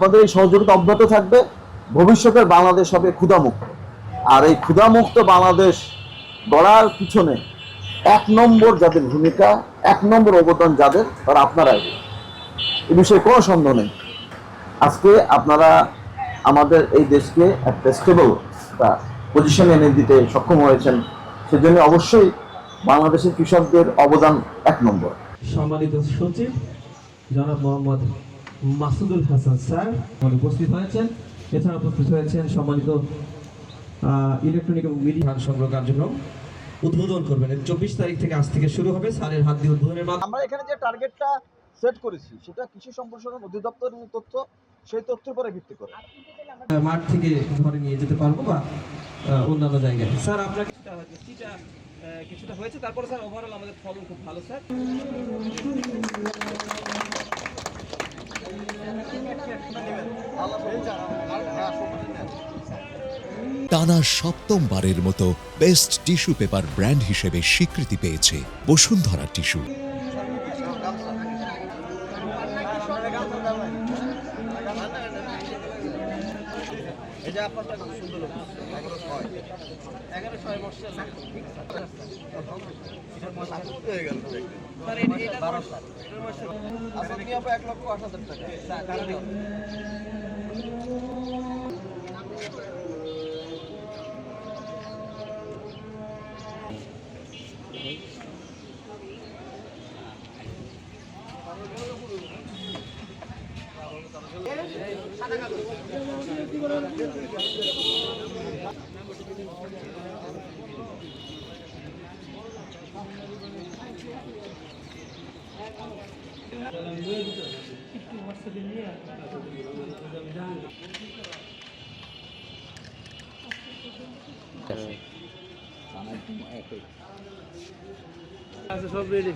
আমাদের এই সহযোগিতা অব্যাহত থাকবে। ভবিষ্যতের বাংলাদেশ হবে ক্ষুধামুক্ত। আর এই ক্ষুধামুক্ত বাংলাদেশ গড়ার পিছনে 1 নম্বর যাদের ভূমিকা, 1 নম্বর অবদান যাদের, তারা আপনারাই। এ বিষয়ে কোনো সন্দেহ নেই। আজকে আপনারা আমাদের এই দেশকে একটা স্টেবল পজিশনে এনে দিতে সক্ষম হয়েছেন, সেজন্য অবশ্যই বাংলাদেশের কৃষকদের অবদান 1 নম্বর। সম্মানিত সচিব জনাব মোহাম্মদ মাসুদুল হাসান স্যার উপস্থিত হয়েছেন। এছাড়া উপস্থিত হয়েছেন সম্মানিত ইলেকট্রনিক এবং মিডিয়া সংগ্রহ কার্যক্রম উদ্বোধন করবেন। 24 তারিখ থেকে আজ থেকে শুরু হবে, স্যারের হাত দিয়ে উদ্বোধনের মাধ্যমে। আমরা এখানে যে টার্গেটটা সেট করেছি সেটা কৃষি সম্প্রসারণ অধিদপ্তরের তথ্য, সেই তথ্যের উপরে ভিত্তি করে মাঠ থেকে ধরে নিয়ে যেতে পারবো বা অন্যান্য জায়গায়। স্যার আপনার কিছুটা হয়েছে, তারপরে স্যার ওভারঅল আমাদের ফলন খুব ভালো স্যার। টানা সপ্তমবারের মতো বেস্ট টিস্যু পেপার ব্র্যান্ড হিসেবে স্বীকৃতি পেয়েছে বসুন্ধরা টিস্যু। সব রেডি